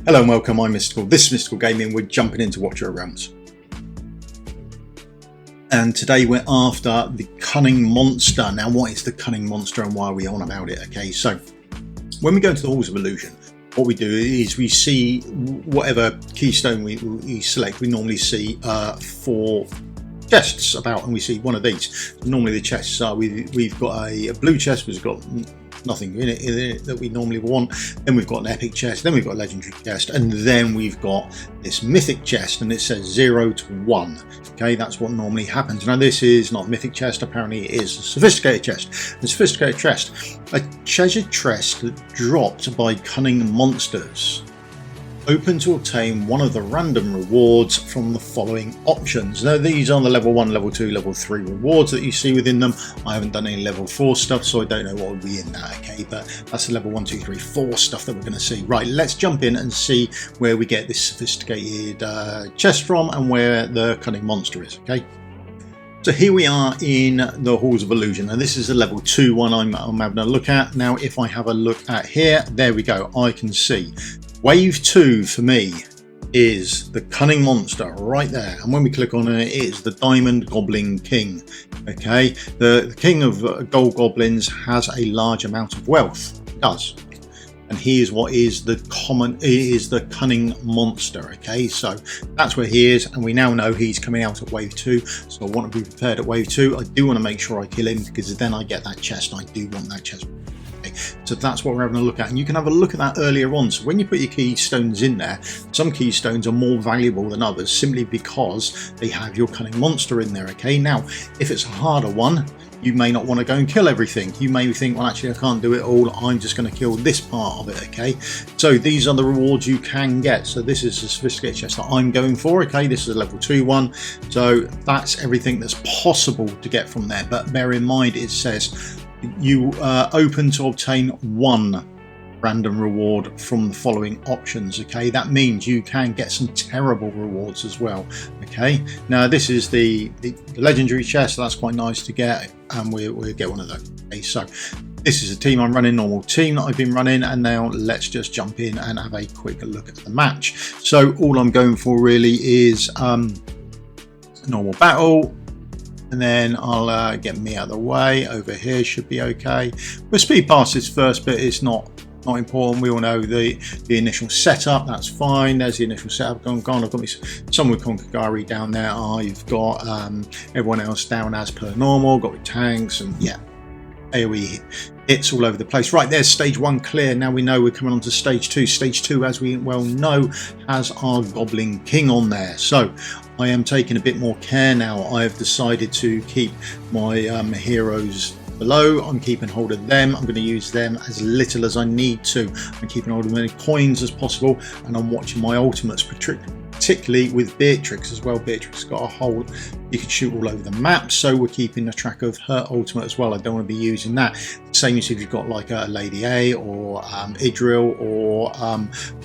Hello and welcome, I'm Mystical. This is Mystical Gaming. We're jumping into Watch Your Realms. And today we're after the Cunning Monster. Now, what is the Cunning Monster and why are we on about it? Okay, so when we go into the Halls of Illusion, what we do is we see whatever keystone we select. We normally see 4 chests about, and we see one of these. Normally the chests are, we've got a blue chest which has got nothing in it that we normally want, then we've got an epic chest, then we've got a legendary chest, and then we've got this mythic chest, and it says 0 to 1. Okay, that's what normally happens. Now this is not a mythic chest, apparently it is a sophisticated chest. A sophisticated chest, a treasure chest dropped by Cunning Monsters, open to obtain one of the random rewards from the following options. Now these are the level 1, level 2, level 3 rewards that you see within them. I haven't done any level 4 stuff, so I don't know what will be in that, okay, but that's the level 1, 2, 3, 4 stuff that we're going to see. Right, let's jump in and see where we get this sophisticated chest from and where the Cunning Monster is, okay. So here we are in the Halls of Illusion, and this is a level 2 one I'm having a look at. Now if I have a look at here, there we go, I can see Wave 2 for me is the Cunning Monster right there, and when we click on it, it is the Diamond Goblin King. Okay, the King of Gold Goblins has a large amount of wealth, it does, and he is what is the Cunning Monster. Okay, so that's where he is, and we now know he's coming out at Wave 2, so I want to be prepared at Wave 2. I do want to make sure I kill him because then I get that chest. I do want that chest. So that's what we're having a look at, and you can have a look at that earlier on. So when you put your keystones in there, some keystones are more valuable than others simply because they have your Cunning Monster in there. Okay, now if it's a harder one, you may not want to go and kill everything. You may think, well, actually I can't do it all, I'm just going to kill this part of it. Okay, so these are the rewards you can get. So this is a sophisticated chest that I'm going for. Okay, this is a level 2 one, so that's everything that's possible to get from there, but bear in mind it says you open to obtain 1 random reward from the following options. Okay, that means you can get some terrible rewards as well. Okay, now this is the legendary chest, so that's quite nice to get, and we'll get one of those. Okay, so this is a team I'm running, normal team that I've been running, and now let's just jump in and have a quick look at the match. So all I'm going for really is normal battle. And then I'll get me out of the way. Over here should be okay. We'll speed past this first bit. It's not important. We all know the initial setup. That's fine. There's the initial setup gone. I've got me some with Konkagari down there. You've got everyone else down as per normal. Got with tanks and yeah, AoE hits all over the place. Right, there's stage 1 clear. Now we know we're coming on to stage 2. Stage 2, as we well know, has our Goblin King on there. So I am taking a bit more care now. I have decided to keep my heroes below. I'm keeping hold of them. I'm going to use them as little as I need to. I'm keeping hold of as many coins as possible, and I'm watching my ultimates, particularly with Beatrix as well. Beatrix got a hole you can shoot all over the map, so we're keeping a track of her ultimate as well. I don't want to be using that. Same as if you've got like a Lady A or Idril or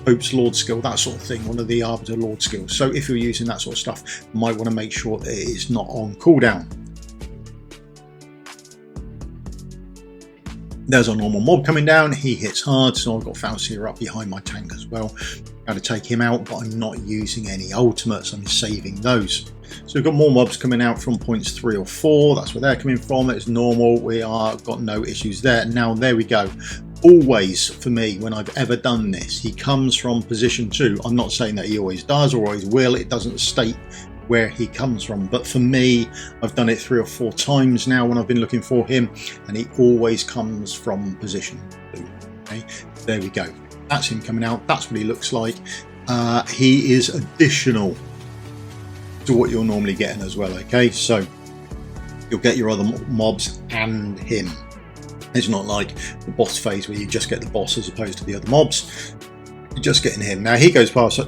Pope's Lord skill, that sort of thing, one of the Arbiter Lord skills. So if you're using that sort of stuff, you might want to make sure that it is not on cooldown. There's our normal mob coming down. He hits hard, so I've got Faustia up behind my tank as well. Going to take him out, but I'm not using any ultimates. I'm saving those. So we've got more mobs coming out from points 3 or 4. That's where they're coming from. It's normal. We are got no issues there. Now there we go. Always for me, when I've ever done this, he comes from position 2. I'm not saying that he always does or always will. It doesn't state where he comes from, but for me, I've done it 3 or 4 times now when I've been looking for him, and he always comes from position 2. Okay, there we go. That's him coming out. That's what he looks like. He is additional to what you're normally getting as well. Okay, so you'll get your other mobs and him. It's not like the boss phase where you just get the boss as opposed to the other mobs. You're just getting him. Now he goes past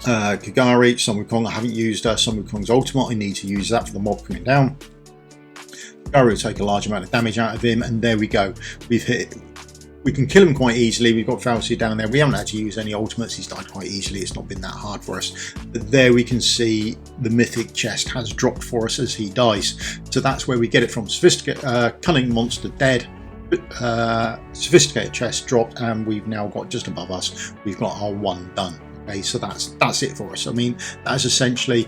Kagari, Sun Wukong. I haven't used Sun Wukong's ultimate. I need to use that for the mob coming down. Kagari will take a large amount of damage out of him, and there we go. We can kill him quite easily. We've got Faustia down there. We haven't had to use any ultimates. He's died quite easily. It's not been that hard for us. But there we can see the mythic chest has dropped for us as he dies. So that's where we get it from. Cunning Monster dead. sophisticated chest dropped, and we've now got just above us, we've got our 1 done. Okay, so that's it for us. I mean, that's essentially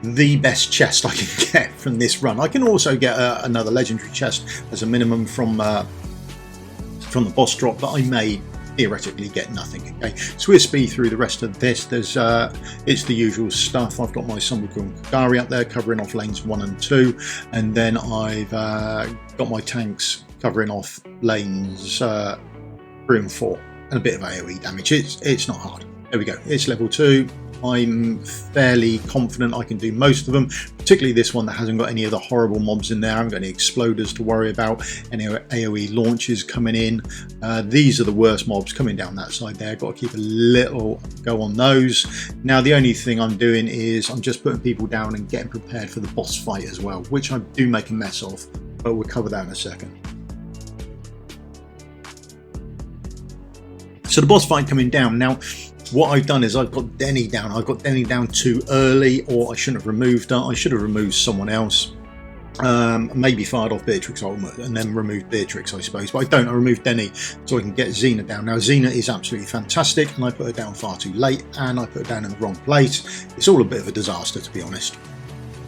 the best chest I can get from this run. I can also get another legendary chest as a minimum from the boss drop, but I may theoretically get nothing. Okay, so we'll speed through the rest of this. There's it's the usual stuff. I've got my Sombrical and Kagari up there covering off lanes 1 and 2, and then I've got my tanks covering off lanes 3 and 4, and a bit of AoE damage. It's not hard. There we go, it's level 2. I'm fairly confident I can do most of them, particularly this one that hasn't got any of the horrible mobs in there. I haven't got any exploders to worry about, any AoE launches coming in. These are the worst mobs coming down that side there. Got to keep a little go on those. Now the only thing I'm doing is I'm just putting people down and getting prepared for the boss fight as well, which I do make a mess of, but we'll cover that in a second. So the boss fight coming down now. What I've done is I've got Denny down. I've got Denny down too early, or I shouldn't have removed her. I should have removed someone else. Maybe fired off Beatrix Ultimate and then removed Beatrix, I suppose. But I don't. I removed Denny so I can get Xena down. Now Xena is absolutely fantastic, and I put her down far too late, and I put her down in the wrong place. It's all a bit of a disaster, to be honest.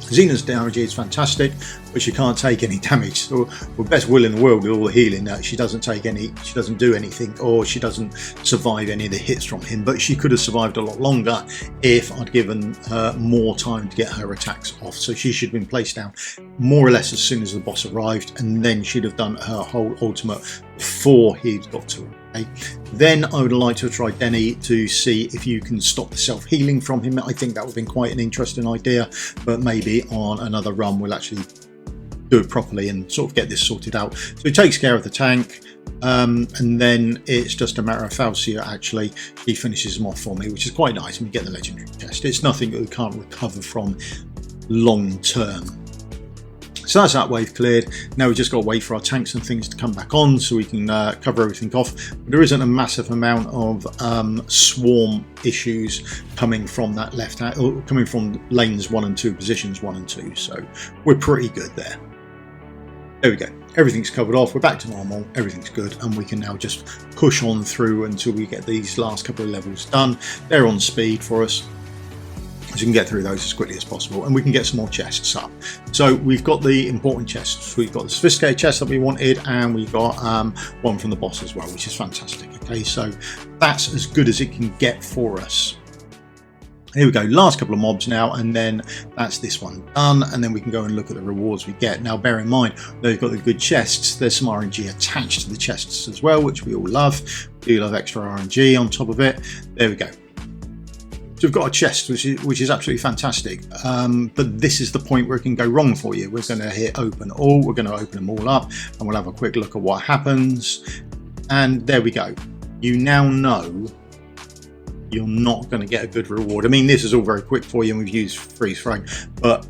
Xena's damage is fantastic, but she can't take any damage. So with best will in the world with all the healing, she doesn't take any, she doesn't do anything, or she doesn't survive any of the hits from him. But she could have survived a lot longer if I'd given her more time to get her attacks off. So she should have been placed down more or less as soon as the boss arrived, and then she'd have done her whole ultimate before he'd got to her. Okay. Then I would like to try Denny to see if you can stop the self-healing from him. I think that would have been quite an interesting idea, but maybe on another run we'll actually do it properly and sort of get this sorted out. So he takes care of the tank, and then it's just a matter of Falcia actually. He finishes them off for me, which is quite nice, and we get the legendary chest. It's nothing that we can't recover from long term. So that's that wave cleared. Now we just got to wait for our tanks and things to come back on so we can cover everything off. But there isn't a massive amount of swarm issues coming from that left hand, or coming from lanes 1 and 2, positions 1 and 2. So we're pretty good there. There we go. Everything's covered off. We're back to normal. Everything's good, and we can now just push on through until we get these last couple of levels done. They're on speed for us, so we can get through those as quickly as possible, and we can get some more chests up. So we've got the important chests. We've got the sophisticated chest that we wanted, and we got one from the boss as well, which is fantastic. Okay, so that's as good as it can get for us. Here we go, last couple of mobs now, and then that's this one done, and then we can go and look at the rewards we get. Now bear in mind, they've got the good chests. There's some RNG attached to the chests as well, which we all love. We do love extra RNG on top of it. There we go. So we've got a chest which is absolutely fantastic, but this is the point where it can go wrong for you. We're going to hit open all, we're going to open them all up, and we'll have a quick look at what happens. And there we go. You now know you're not going to get a good reward. I mean, this is all very quick for you, and we've used freeze frame, but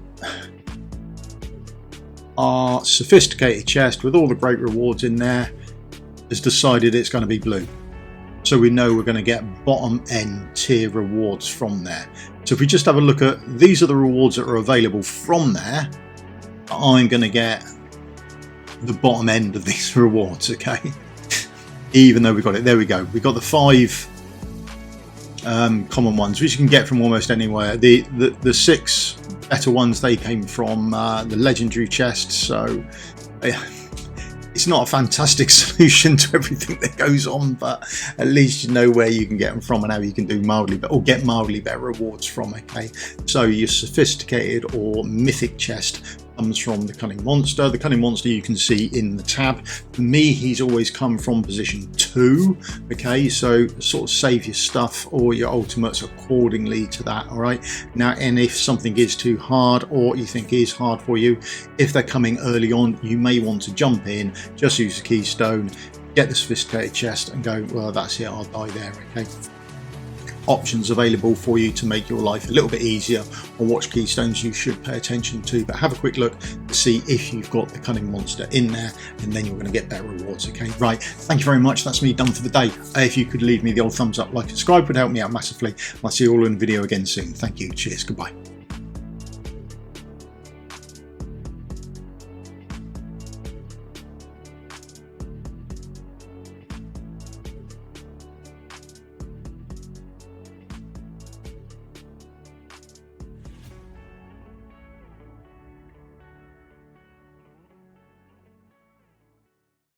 our sophisticated chest with all the great rewards in there has decided it's going to be blue. So we know we're going to get bottom end tier rewards from there. So if we just have a look at, these are the rewards that are available from there. I'm going to get the bottom end of these rewards, okay? Even though we got it, there we go. We got the 5 common ones, which you can get from almost anywhere. The 6 better ones, they came from the legendary chest. So it's not a fantastic solution to everything that goes on, but at least you know where you can get them from and how you can do mildly better, or get mildly better rewards from. Okay, so your sophisticated or mythic chest comes from the Cunning Monster. The Cunning Monster you can see in the tab. For me, he's always come from position 2. Okay, so sort of save your stuff or your ultimates accordingly to that. All right, now, and if something is too hard or you think is hard for you, if they're coming early on, you may want to jump in, just use the keystone, get the sophisticated chest and go, well, that's it, I'll die there. Okay, options available for you to make your life a little bit easier on which keystones you should pay attention to. But have a quick look to see if you've got the Cunning Monster in there, and then you're going to get better rewards. Okay, right, thank you very much. That's me done for the day. If you could leave me the old thumbs up, like, subscribe, would help me out massively. I'll see you all in the video again soon. Thank you, cheers, goodbye.